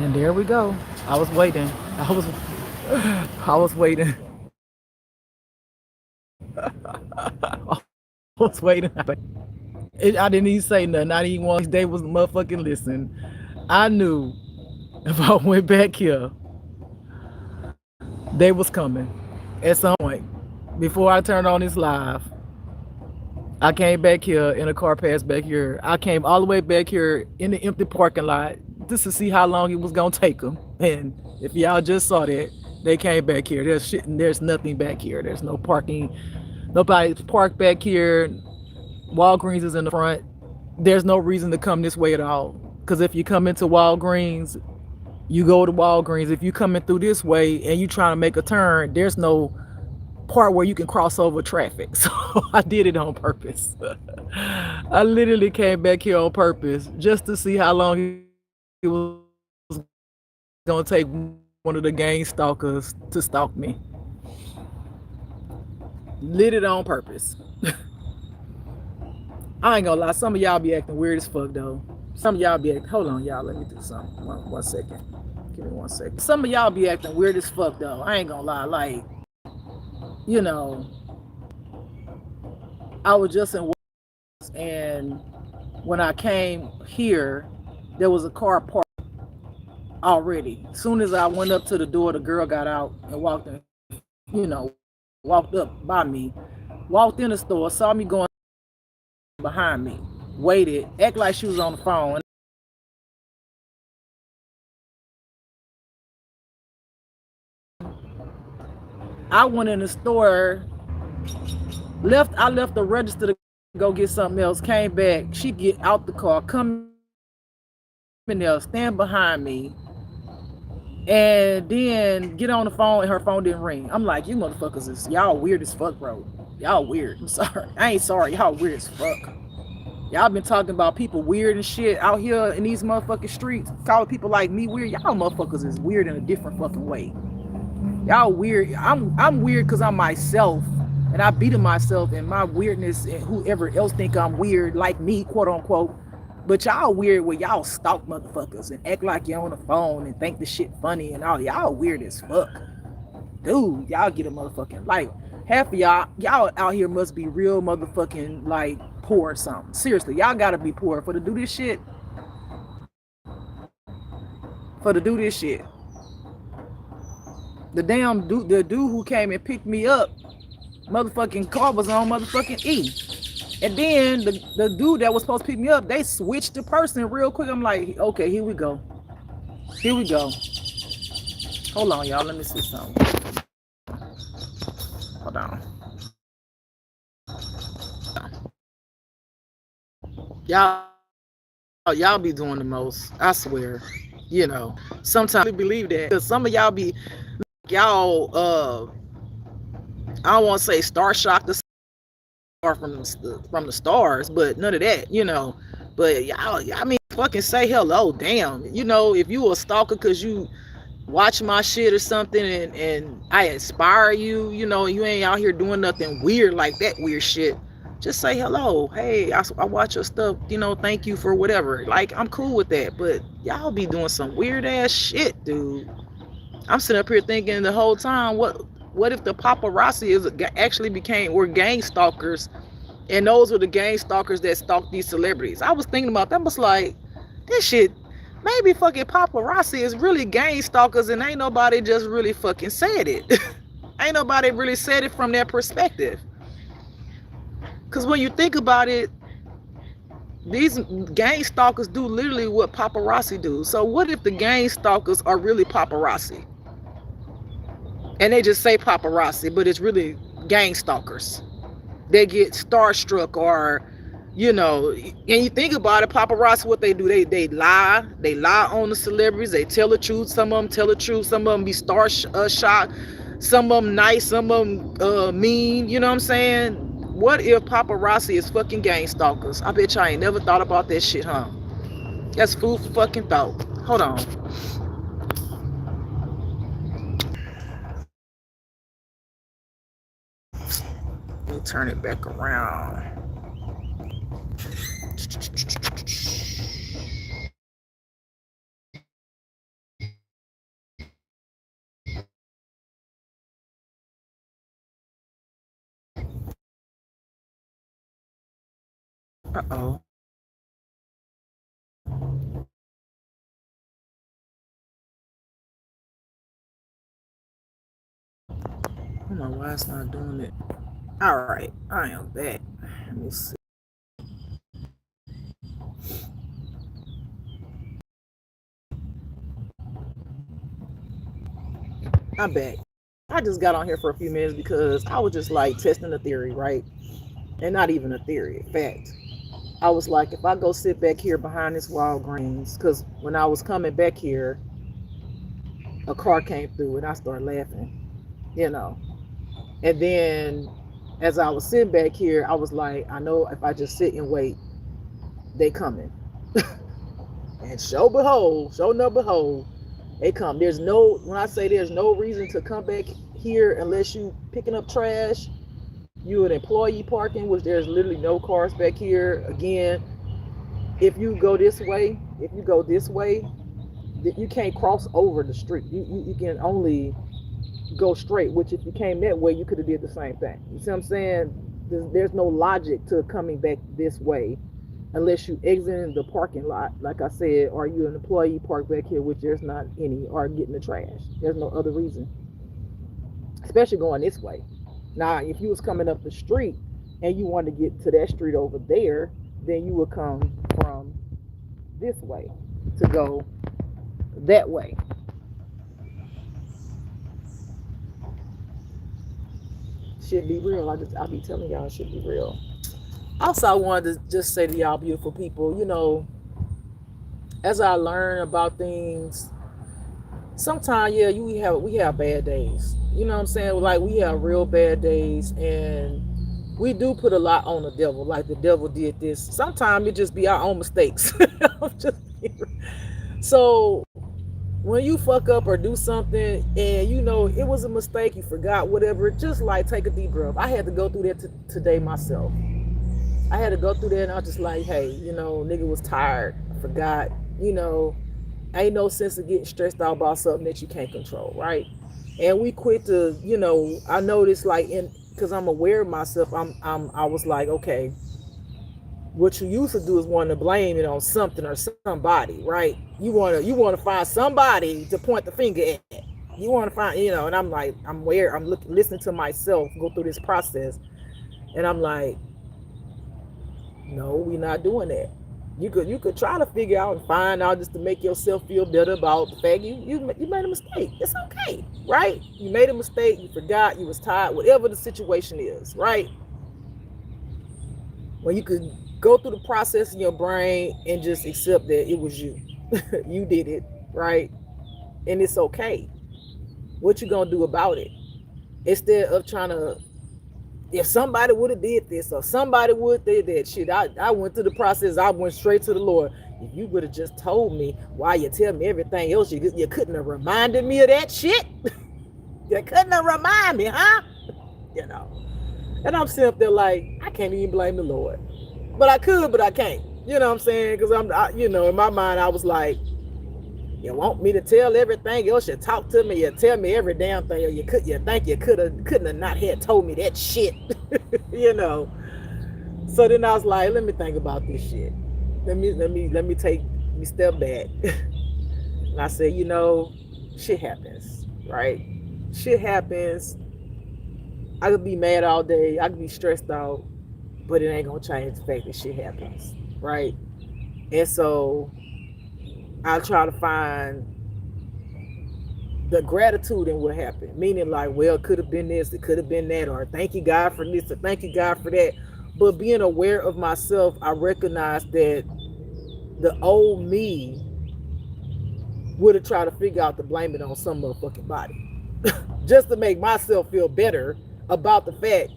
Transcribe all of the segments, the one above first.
And there we go. I was waiting. I was I was waiting. I was waiting. I didn't even say nothing. I didn't want they was motherfucking listen. I knew if I went back here, they was coming at some point. Before I turned on this live, I came back here in a car pass back here. I came all the way back here in the empty parking lot just to see how long it was gonna take them. And if y'all just saw that, they came back here. There's shit. And there's nothing back here. There's no parking. Nobody's parked back here. Walgreens is in the front. There's no reason to come this way at all. Because if you come into Walgreens, you go to Walgreens. If you coming through this way and you trying to make a turn, there's no part where you can cross over traffic. So I did it on purpose. I literally came back here on purpose just to see how long it was gonna take one of the gang stalkers to stalk me. Lit it on purpose. I ain't gonna lie, some of y'all be acting weird as fuck though. Some of y'all be acting, hold on y'all, let me do something. One second. Give me 1 second. Some of y'all be acting weird as fuck though. I ain't gonna lie, like, you know, I was just in and when I came here, there was a car parked already. As soon as I went up to the door, the girl got out and walked in, you know, walked up by me, walked in the store, saw me going behind me, waited, act like she was on the phone. I went in the store, I left the register to go get something else, came back, she get out the car, come in there, stand behind me, and then get on the phone and her phone didn't ring. I'm like, you motherfuckers is, y'all weird as fuck, bro. Y'all weird. I'm sorry. I ain't sorry. Y'all weird as fuck. Y'all been talking about people weird and shit out here in these motherfucking streets. Calling people like me weird. Y'all motherfuckers is weird in a different fucking way. Y'all weird. I'm weird because I'm myself. And I beat myself and my weirdness and whoever else think I'm weird like me, quote unquote. But y'all weird where y'all stalk motherfuckers and act like you're on the phone and think the shit funny and all. Y'all weird as fuck. Dude, y'all get a motherfucking, like, half of y'all out here must be real motherfucking, like, poor or something. Seriously, y'all gotta be poor for to do this shit. For to do this shit. The dude who came and picked me up, motherfucking car was on motherfucking E. And then the dude that was supposed to pick me up, they switched the person real quick. I'm like, okay, here we go. Here we go. Hold on, y'all. Let me see something. Hold on. Y'all be doing the most. I swear. You know, sometimes I believe that. Because some of y'all be, y'all, I don't want to say star shocked or from the stars, but none of that, you know. But y'all, I mean, fucking say hello, damn. You know, if you a stalker because you watch my shit or something and I inspire you, you know, you ain't out here doing nothing weird like that weird shit, just say hello. Hey, I watch your stuff, you know, thank you for whatever. Like, I'm cool with that. But y'all be doing some weird ass shit, dude. I'm sitting up here thinking the whole time, what if the paparazzi were gang stalkers, and those were the gang stalkers that stalked these celebrities? I was thinking about that. I was like, this shit, maybe fucking paparazzi is really gang stalkers and ain't nobody just really fucking said it. Ain't nobody really said it from their perspective. Because when you think about it, these gang stalkers do literally what paparazzi do. So what if the gang stalkers are really paparazzi? And they just say paparazzi, but it's really gang stalkers. They get starstruck, or, you know, and you think about it, paparazzi, what they do, they lie on the celebrities. They tell the truth. Some of them tell the truth. Some of them be shocked. Some of them nice. Some of them mean. You know what I'm saying? What if paparazzi is fucking gang stalkers? I bet y'all ain't never thought about that shit, huh? That's food for fucking thought. Hold on. Let me turn it back around. Uh-oh. I don't know why it's not doing it. All right, I am back. Let me see. I'm back. I just got on here for a few minutes because I was just like testing the theory, right? And not even a theory, in fact. I was like, if I go sit back here behind this Walgreens, because when I was coming back here, a car came through and I started laughing, you know. And then as I was sitting back here, I was like, I know if I just sit and wait, they coming. And show no behold, they come. There's no, when I say there's no reason to come back here unless you picking up trash, you an employee parking, which there's literally no cars back here. Again, if you go this way, you can't cross over the street. You can only go straight, which if you came that way, you could have did the same thing. You see what I'm saying? There's no logic to coming back this way unless you exit the parking lot, like I said, or you an employee park back here, which there's not any, or getting the trash. There's no other reason, especially going this way. Now, if you was coming up the street and you wanted to get to that street over there, then you would come from this way to go that way. Should be real. I'll be telling y'all it should be real. Also, I wanted to just say to y'all beautiful people, as I learn about things, sometimes we have bad days. You know what I'm saying? Like we have real bad days, and we do put a lot on the devil. Like the devil did this. Sometimes it just be our own mistakes. So when you fuck up or do something and it was a mistake, you forgot, whatever, just like take a deep breath. I had to go through that today myself. I had to go through that, and I was just like, hey, nigga was tired, I forgot, ain't no sense of getting stressed out about something that you can't control, right? And we quit to, I noticed like because I'm aware of myself, I was like, okay, what you used to do is want to blame it on something or somebody, right? You want to find somebody to point the finger at. You want to find, and I'm like, I'm aware, listening to myself go through this process, and I'm like, no, we're not doing that. You could try to figure out and find out just to make yourself feel better about the fact you made a mistake. It's okay, right? You made a mistake, you forgot, you was tired, whatever the situation is, right? When you could go through the process in your brain and just accept that it was you. You did it, right? And it's okay. What you gonna do about it? Instead of trying to, if somebody would have did this or somebody would did that shit, I went through the process. I went straight to the Lord. If you would have just told me why you tell me everything else, you couldn't have reminded me of that shit. You couldn't have reminded me, huh? And I'm sitting up there like, I can't even blame the Lord. But I could, but I can't. You know what I'm saying? Because in my mind, I was like, you want me to tell everything else? You talk to me, you tell me every damn thing, or you think you couldn't have not had told me that shit. So then I was like, let me think about this shit. Let me step back. And I said, shit happens, right? Shit happens. I could be mad all day, I could be stressed out, but it ain't gonna change the fact that shit happens, right? And so I try to find the gratitude in what happened, meaning like, well, it could have been this, it could have been that, or thank you God for this, or thank you God for that. But being aware of myself, I recognize that the old me would have tried to figure out to blame it on some motherfucking body just to make myself feel better about the fact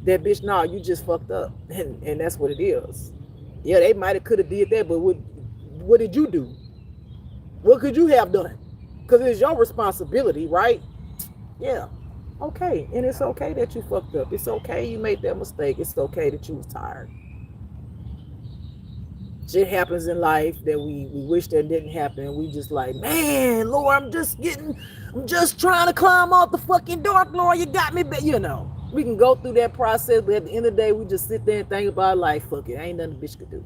that, bitch, nah, you just fucked up, and that's what it is. Yeah, they might have could have did that, but what did you do? What could you have done? Because it's your responsibility, right? Yeah. Okay. And it's okay that you fucked up. It's okay you made that mistake. It's okay that you was tired. Shit happens in life that we wish that didn't happen. We just like, man, Lord, I'm just trying to climb off the fucking dark, Lord. You got me, but We can go through that process, but at the end of the day, we just sit there and think about life. Fuck it, ain't nothing a bitch could do.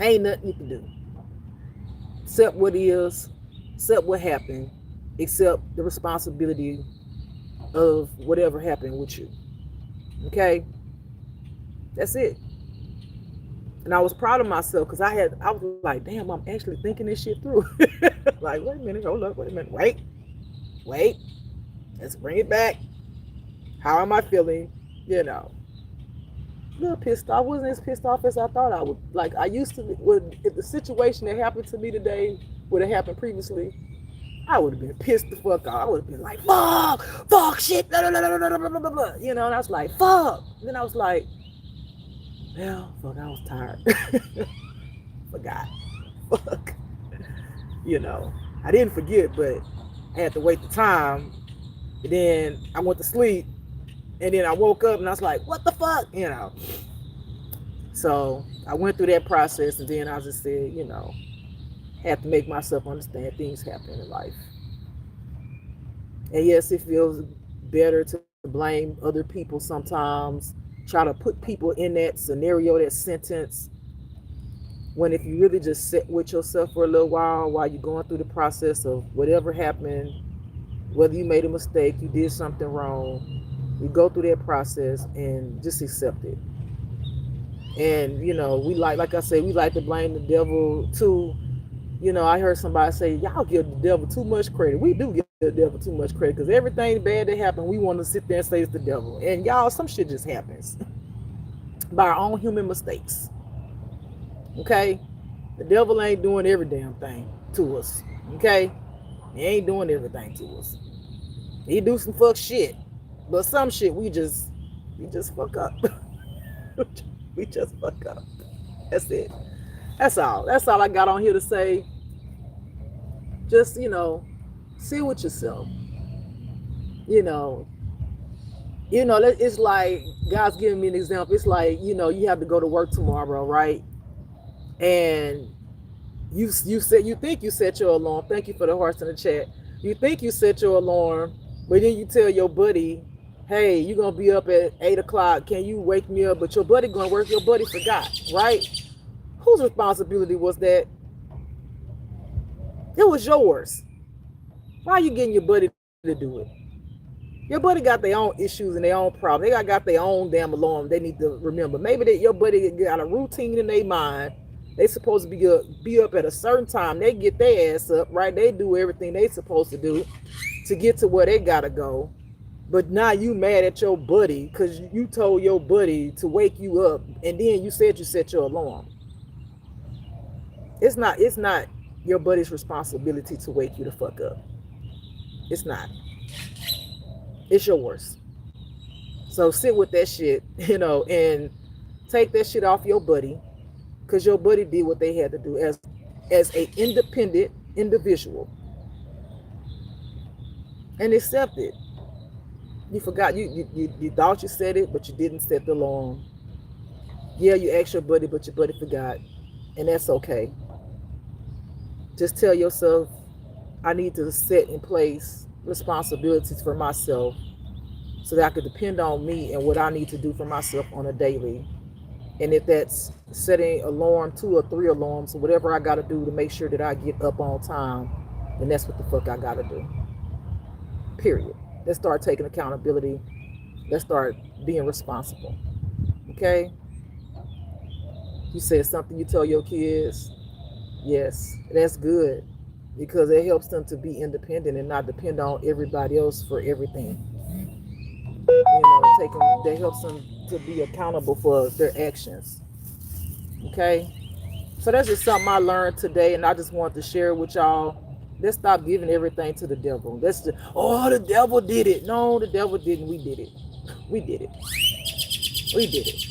Ain't nothing you can do. Accept what is, accept what happened, accept the responsibility of whatever happened with you. Okay? That's it. And I was proud of myself because I was like, damn, I'm actually thinking this shit through. Like, wait a minute, hold up, wait a minute, wait, let's bring it back. How am I feeling? You know, a little pissed off. I wasn't as pissed off as I thought I would. Like, I used to, if the situation that happened to me today would have happened previously, I would have been pissed the fuck off. I would have been like, fuck, shit, blah, blah, blah, blah, blah, blah, blah. You know, and I was like, fuck. And then I was like, well, fuck, I was tired. Forgot. Fuck. You know, I didn't forget, but I had to wait the time. And then I went to sleep. And then I woke up and I was like, what the fuck? You know. So I went through that process, and then I just said, you know, have to make myself understand things happen in life. And yes, it feels better to blame other people sometimes, try to put people in that scenario, that sentence, when if you really just sit with yourself for a little while you're going through the process of whatever happened, whether you made a mistake, you did something wrong, you go through that process and just accept it. And, you know, we like I said, we like to blame the devil too. You know, I heard somebody say, y'all give the devil too much credit. We do give the devil too much credit because everything bad that happened, we want to sit there and say it's the devil. And y'all, some shit just happens by our own human mistakes. Okay? The devil ain't doing every damn thing to us. Okay? He ain't doing everything to us. He do some fuck shit. But some shit we just fuck up. We just fuck up. That's it. That's all. That's all I got on here to say. Just, you know, sit with yourself. You know, it's like God's giving me an example. It's like, you know, you have to go to work tomorrow, right? And you think you set your alarm. Thank you for the hearts in the chat. You think you set your alarm, but then you tell your buddy, hey, you're gonna be up at 8 o'clock. Can you wake me up? But your buddy gonna work. Your buddy forgot, right? Whose responsibility was that? It was yours. Why are you getting your buddy to do it? Your buddy got their own issues and their own problems. They got their own damn alarm they need to remember. Maybe that your buddy got a routine in their mind. They supposed to be up at a certain time. They get their ass up, right? They do everything they supposed to do to get to where they gotta go. But now you mad at your buddy because you told your buddy to wake you up, and then you said you set your alarm. It's not your buddy's responsibility to wake you the fuck up. It's not. It's yours. So sit with that shit, you know, and take that shit off your buddy, because your buddy did what they had to do as a independent individual, and accept it. You forgot, you thought you said it, but you didn't set the alarm. Yeah, you asked your buddy, but your buddy forgot, and that's okay. Just tell yourself, I need to set in place responsibilities for myself so that I could depend on me and what I need to do for myself on a daily. And if that's setting alarm, 2 or 3 alarms, or whatever I got to do to make sure that I get up on time, then that's what the fuck I got to do. Period. Let's start taking accountability. Let's start being responsible. Okay? You said something you tell your kids. Yes, that's good, because it helps them to be independent and not depend on everybody else for everything. You know, that helps them to be accountable for their actions. Okay? So that's just something I learned today, and I just wanted to share it with y'all. Let's stop giving everything to the devil. Let's just, oh, the devil did it. No, the devil didn't. We did it. We did it. We did it.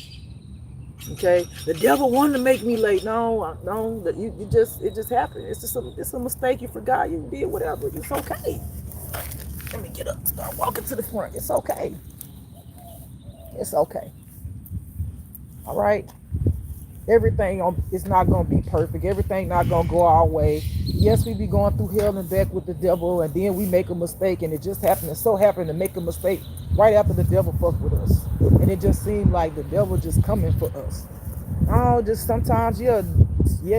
Okay? The devil wanted to make me late. No, it just happened. It's a mistake. You forgot. You did whatever. It's okay. Let me get up. Start walking to the front. It's okay. It's okay. All right? Everything is not going to be perfect. Everything not going to go our way. Yes, we be going through hell and back with the devil, and then we make a mistake, and it just happened. It so happened to make a mistake right after the devil fucked with us, and it just seemed like the devil just coming for us. Oh, just sometimes, yeah,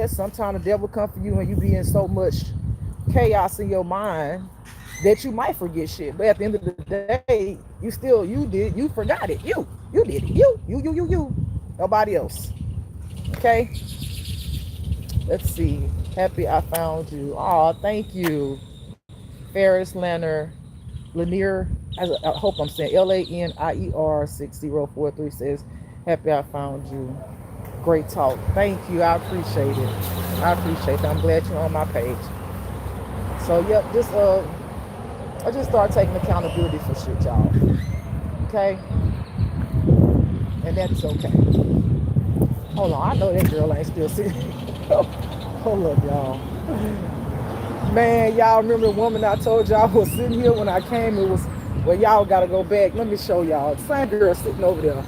sometimes the devil come for you, and you be in so much chaos in your mind that you might forget shit. But at the end of the day, you forgot it. You did it. You. Nobody else. Okay. Let's see. Happy I found you. Oh, thank you, Ferris Lanier. I hope I'm saying Lanier 6043 says, happy I found you. Great talk. Thank you. I appreciate it. I'm glad you're on my page. So yep, I just started taking accountability for shit, y'all. Okay? And that's okay. Hold on, I know that girl ain't still sitting. Hold up, y'all. Man, y'all remember the woman I told y'all was sitting here when I came? It was, well, y'all gotta go back. Let me show y'all. The same girl sitting over there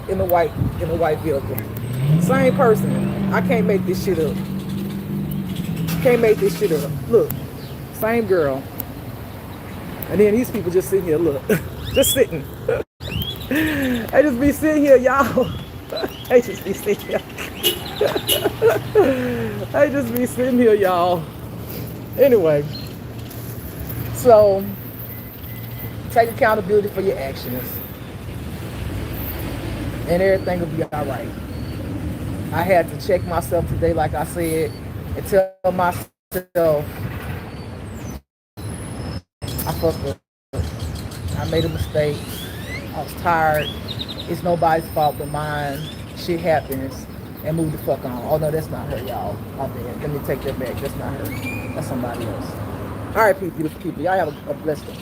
in the white vehicle. Same person. I can't make this shit up. Look, same girl. And then these people just sitting here, look. Just sitting. They just be sitting here, y'all. They just be sitting here. They just be sitting here, y'all. Anyway, so take accountability for your actions, and everything will be all right. I had to check myself today, like I said, and tell myself I fucked up. I made a mistake. I was tired. It's nobody's fault but mine. Shit happens. And move the fuck on. Oh no, that's not her, y'all. My bad. Let me take that back. That's not her. That's somebody else. All right, people. Y'all have a blessed day.